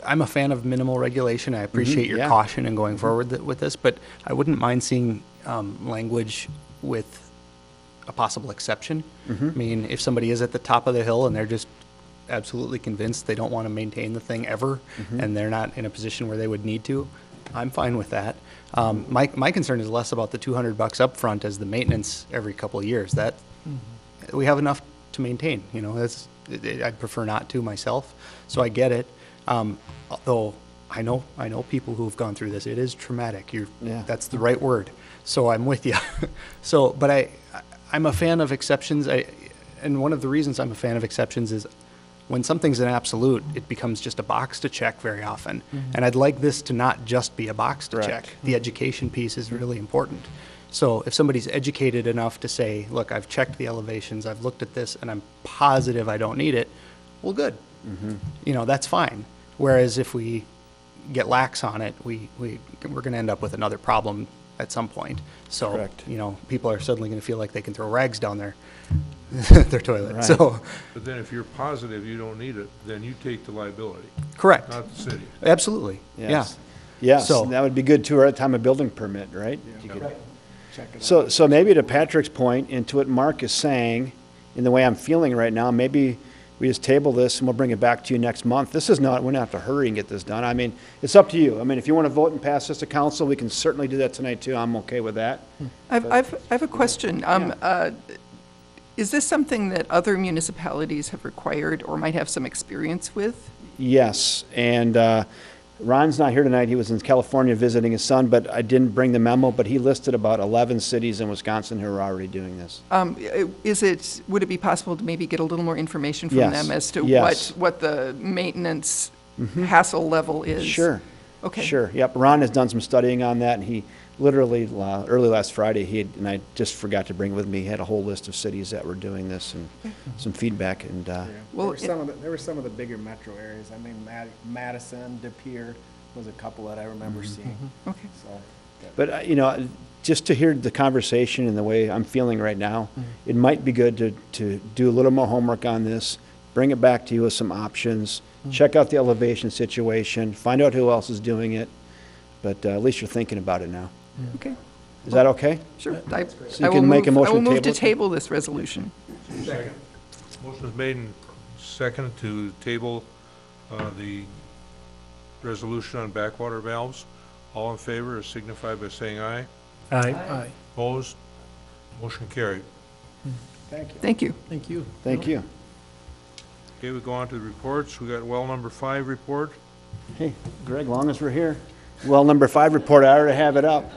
I'm a fan of minimal regulation. I appreciate your yeah. caution in going forward with this, but I wouldn't mind seeing language with a possible exception. I mean, if somebody is at the top of the hill and they're just absolutely convinced they don't want to maintain the thing ever, and they're not in a position where they would need to, I'm fine with that. My concern is less about the $200 up front as the maintenance every couple of years. That we have enough to maintain. You know, I'd prefer not to myself. So I get it. Although I know people who have gone through this. It is traumatic. Yeah. That's the right word. So I'm with you. So, but I'm a fan of exceptions. And one of the reasons I'm a fan of exceptions is when something's an absolute, it becomes just a box to check very often. And I'd like this to not just be a box to Correct. check. The education piece is really important. So if somebody's educated enough to say, look, I've checked the elevations, I've looked at this, and I'm positive I don't need it, well, good. You know, that's fine. Whereas if we get lax on it, we're going to end up with another problem at some point. So, Correct. you know, people are suddenly going to feel like they can throw rags down their toilet. Right. So, But then if you're positive you don't need it, then you take the liability, correct. not the city. Absolutely. Yes. Yes, So- and that would be good too, right at the time of building permit, right? You could- So maybe to Patrick's point, and to what Mark is saying, in the way I'm feeling right now, maybe we just table this and we'll bring it back to you next month. This is not, we're not have to hurry and get this done. I mean, it's up to you. I mean, if you want to vote and pass this to council, we can certainly do that tonight too. I'm okay with that. I have a question. Is this something that other municipalities have required or might have some experience with? Yes, and Ron's not here tonight. He was in California visiting his son, but I didn't bring the memo, but he listed about 11 cities in Wisconsin who are already doing this. Would it be possible to maybe get a little more information from Yes, them as to yes. what the maintenance hassle level is? Sure. Okay. Sure, yep. Ron has done some studying on that, and he literally, early last Friday, and I just forgot to bring it with me, he had a whole list of cities that were doing this and some feedback, and, Well, There were some of the bigger metro areas. I mean, Madison, De Pere was a couple that I remember seeing. Okay. So, but, you know, just to hear the conversation and the way I'm feeling right now, it might be good to do a little more homework on this, bring it back to you with some options, check out the elevation situation, find out who else is doing it, but at least you're thinking about it now. Okay. Is that okay? Sure. So you can make a motion I will to move to table it? table this resolution. Motion is made and seconded to table the resolution on backwater valves. All in favor signify by saying aye. Aye. Opposed? Motion carried. thank you. Thank you. Thank you. Thank you. Okay, we go on to the reports. We got well number 5 report. Hey, Greg, long as we're here. Well, number 5 report, I already have it up.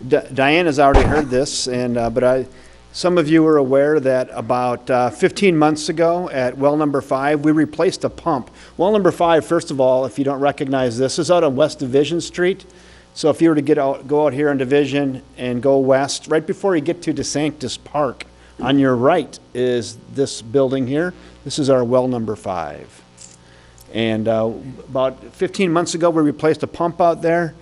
Diane has already heard this, and but some of you are aware that about 15 months ago at well number 5, we replaced a pump. Well number 5, first of all, if you don't recognize this, is out on West Division Street. So if you were to go out here on Division and go west, right before you get to DeSanctis Park, on your right is this building here. This is our well number 5. And about 15 months ago, we replaced a pump out there,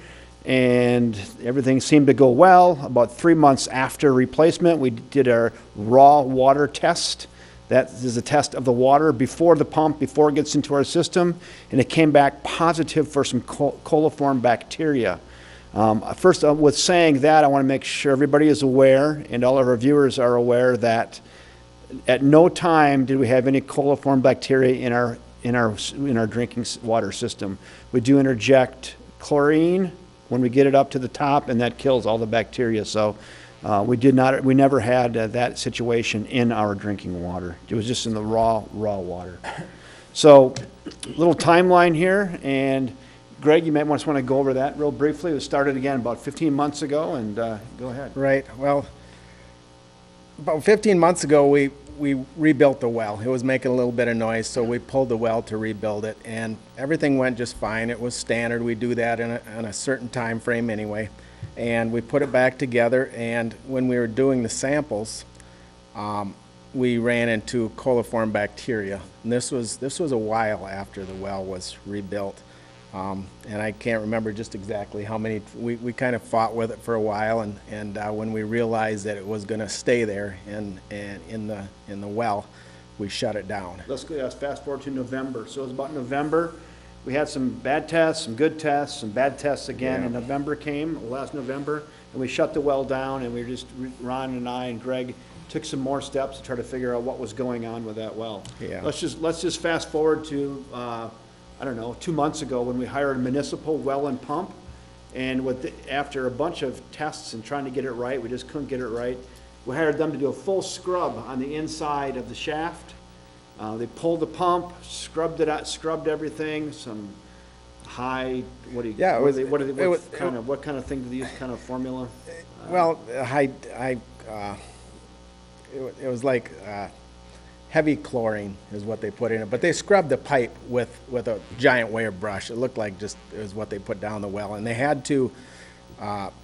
and everything seemed to go well. About 3 months after replacement, we did our raw water test. That is a test of the water before the pump, before it gets into our system, and it came back positive for some coliform bacteria. First, with saying that, I want to make sure everybody is aware, and all of our viewers are aware, that at no time did we have any coliform bacteria in our drinking water system. We do interject chlorine when we get it up to the top, and that kills all the bacteria. So we never had that situation in our drinking water. It was just in the raw water. So, little timeline here, and Greg, you might just want to go over that real briefly. It was started again about 15 months ago, and go ahead. Right, well, about 15 months ago, we rebuilt the well. It was making a little bit of noise, so we pulled the well to rebuild it, and everything went just fine. It was standard. We do that in a certain time frame anyway. And we put it back together, and when we were doing the samples, we ran into coliform bacteria. And this was a while after the well was rebuilt. And I can't remember just exactly how many, we kind of fought with it for a while, and when we realized that it was gonna stay there and in the well, we shut it down. Let's fast forward to November. So it was about November. We had some bad tests, some good tests, some bad tests again, and November came, last November, and we shut the well down, and we just, Ron and I and Greg took some more steps to try to figure out what was going on with that well. Yeah. Let's just fast forward to, I don't know, 2 months ago when we hired a municipal well and pump, and after a bunch of tests and trying to get it right, we just couldn't get it right. We hired them to do a full scrub on the inside of the shaft. They pulled the pump, scrubbed it out, scrubbed everything, some high, what do you, Yeah, what kind of thing do they use, kind of formula? Well, it was like heavy chlorine is what they put in it, but they scrubbed the pipe with a giant wire brush. It looked like just it was what they put down the well, and they had to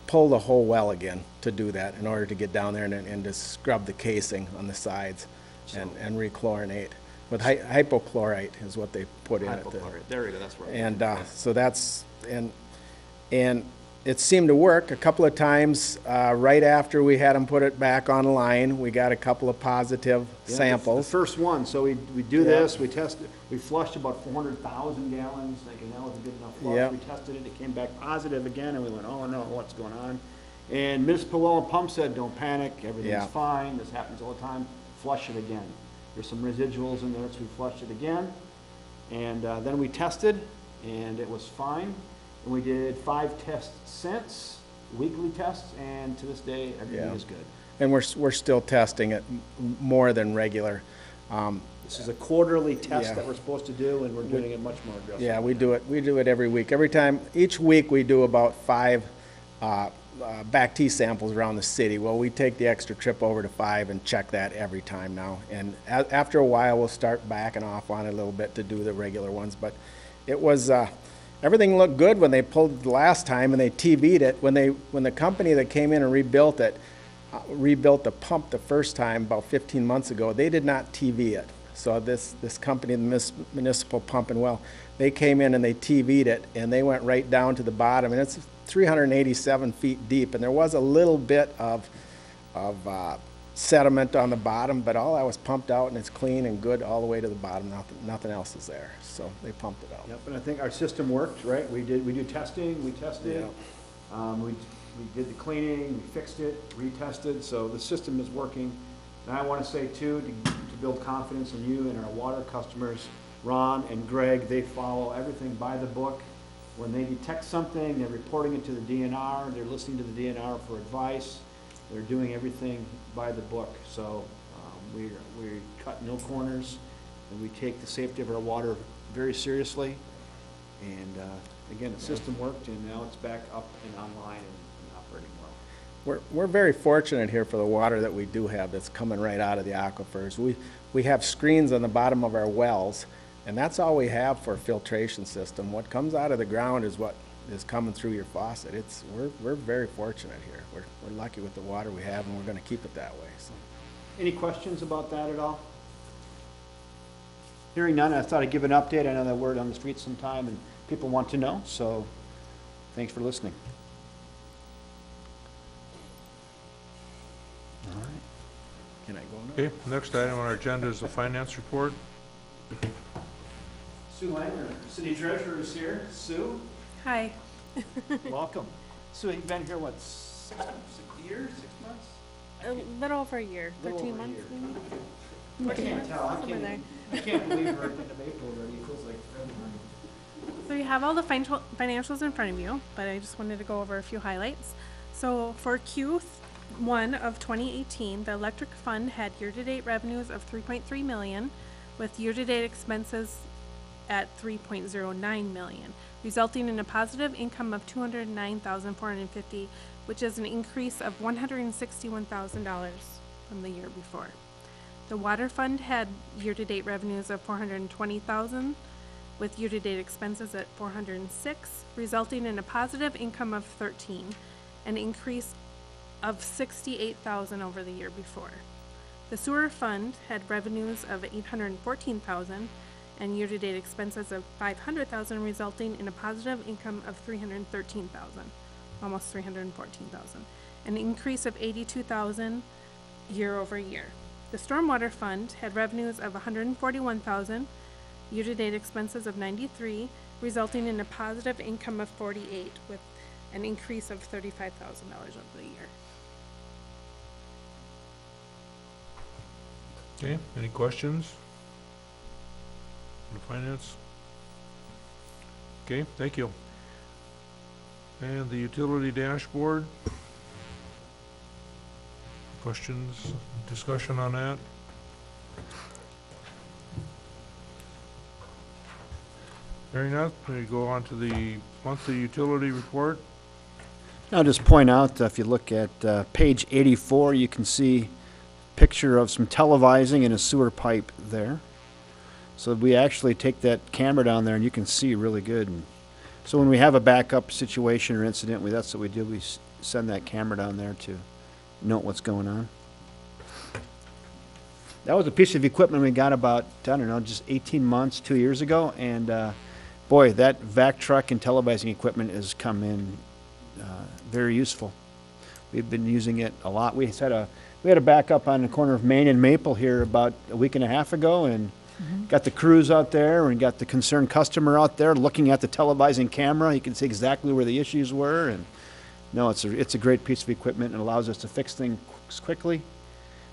pull the whole well again to do that in order to get down there and to scrub the casing on the sides and rechlorinate. With hypochlorite is what they put in it. Hypochlorite, there we go, that's right. And so that's, and it seemed to work a couple of times. Right after we had them put it back online, we got a couple of positive samples. The first one, so we do this, we tested, we flushed about 400,000 gallons, thinking that was a good enough flush. Yep. We tested it, it came back positive again, and we went, oh no, what's going on? And municipal well and pump said, don't panic, everything's fine, this happens all the time, flush it again. There's some residuals in there, so we flushed it again. And then we tested, and it was fine. And we did 5 tests since, weekly tests, and to this day, everything is good. And we're still testing it more than regular. This is a quarterly test that we're supposed to do, and we're doing it much more aggressively. Yeah, we do it every week. Each week we do about 5 back T samples around the city. Well, we take the extra trip over to 5 and check that every time now. And after a while, we'll start backing off on it a little bit to do the regular ones. But it was, everything looked good when they pulled it the last time and they TV'd it. When the company that came in and rebuilt it, rebuilt the pump the first time about 15 months ago, they did not TV it. So this company, the municipal pump and well, they came in and they TV'd it, and they went right down to the bottom, and it's 387 feet deep, and there was a little bit of sediment on the bottom, but all that was pumped out, and it's clean and good all the way to the bottom. Nothing else is there, so they pumped it out. Yep, and I think our system worked, right? We do testing, we tested, we did the cleaning, we fixed it, retested, so the system is working. And I want to say too, to build confidence in you and our water customers, Ron and Greg, they follow everything by the book. When they detect something, they're reporting it to the DNR, they're listening to the DNR for advice, they're doing everything by the book. So we cut no corners, and we take the safety of our water very seriously. And again, the system worked, and now it's back up and online and operating well. We're very fortunate here for the water that we do have that's coming right out of the aquifers. We have screens on the bottom of our wells, and that's all we have for a filtration system. What comes out of the ground is what is coming through your faucet. We're very fortunate here. We're lucky with the water we have, and we're going to keep it that way. So. Any questions about that at all? Hearing none, I thought I'd give an update. I know that word on the street sometime, and people want to know, so thanks for listening. All right. Can I go now? Okay, next item on our agenda is the finance report. Sue Langer, City Treasurer, is here. Sue, Hi. welcome. Sue, you've been here, what, 6 years, 6 months? A little over a year, Little 13 over a months year. maybe? I can't tell. Somewhere there. I can't believe we're at the end of April already. It feels like February. So you have all the financials in front of you, but I just wanted to go over a few highlights. So for Q1 of 2018, the electric fund had year-to-date revenues of $3.3 million, with year-to-date expenses at $3.09 million, resulting in a positive income of $209,450, which is an increase of $161,000 from the year before. The water fund had year-to-date revenues of $420,000, with year-to-date expenses at $406,000, resulting in a positive income of $13,000, an increase of $68,000 over the year before. The sewer fund had revenues of $814,000 and year-to-date expenses of $500,000, resulting in a positive income of $313,000, almost $314,000, an increase of $82,000 year over year. The stormwater fund had revenues of $141,000, year-to-date expenses of $93,000, resulting in a positive income of $48,000, with an increase of $35,000 over the year. Okay, any questions? On the finance? Okay, thank you. And the utility dashboard? Questions, discussion on that? Hearing none, we go on to the monthly utility report. I'll just point out, if you look at page 84, you can see a picture of some televising and a sewer pipe there. So we actually take that camera down there and you can see really good. And so when we have a backup situation or incident, that's what we do. We send that camera down there to note what's going on. That was a piece of equipment we got about, I don't know, just 18 months, 2 years ago. And boy, that vac truck and televising equipment has come in very useful. We've been using it a lot. We had a backup on the corner of Main and Maple here about a week and a half ago, and got the crews out there and got the concerned customer out there looking at the televising camera. You can see exactly where the issues were. And no, it's a great piece of equipment and allows us to fix things quickly.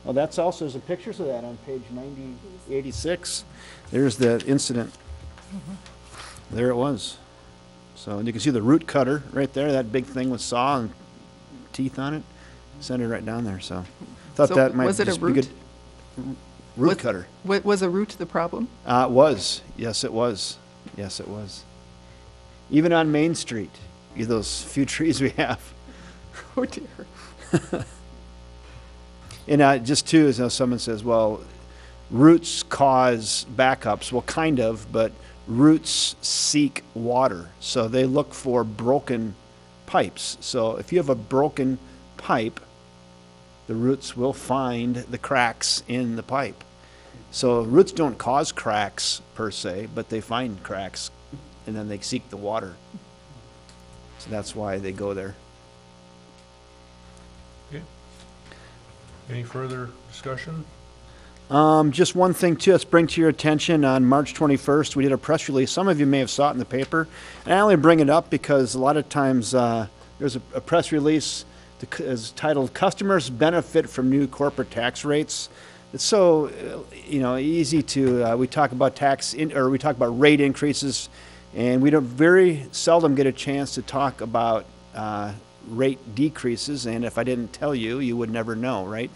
Well, that's also, there's pictures of that on page 86. There's the incident. There it was. So, and you can see the root cutter right there, that big thing with saw and teeth on it. Sent it right down there, so. Thought So that might was it a just be root? good. Root cutter. Was a root the problem? It was. Yes, it was. Yes, it was. Even on Main Street, those few trees we have. Oh dear. And just too, as someone says, well, roots cause backups. Well, kind of, but roots seek water. So they look for broken pipes. So if you have a broken pipe, the roots will find the cracks in the pipe. So roots don't cause cracks per se, but they find cracks and then they seek the water. So that's why they go there. Okay. Any further discussion? Just one thing too, let's bring to your attention, on March 21st, we did a press release. Some of you may have saw it in the paper. And I only bring it up because a lot of times there's a press release is titled "Customers Benefit from New Corporate Tax Rates." It's so easy to we talk about we talk about rate increases, and we don't very seldom get a chance to talk about rate decreases. And if I didn't tell you, you would never know, right?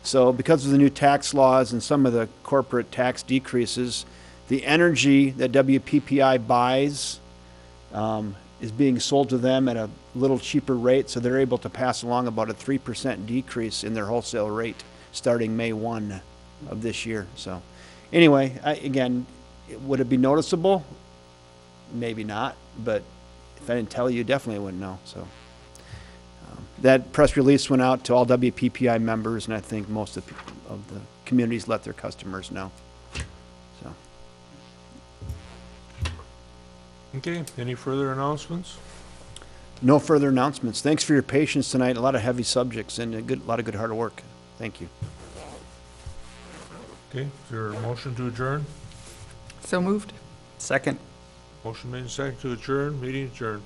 So because of the new tax laws and some of the corporate tax decreases, the energy that WPPI buys is being sold to them at a little cheaper rate, so they're able to pass along about a 3% decrease in their wholesale rate starting May 1 of this year. So anyway, again, would it be noticeable? Maybe not, but if I didn't tell you, definitely wouldn't know. So that press release went out to all WPPI members, and I think most of the communities let their customers know. So. Okay, any further announcements? No further announcements. Thanks for your patience tonight. A lot of heavy subjects and a lot of good hard work. Thank you. Okay, is there a motion to adjourn? So moved. Second. Motion made and seconded to adjourn, meeting adjourned.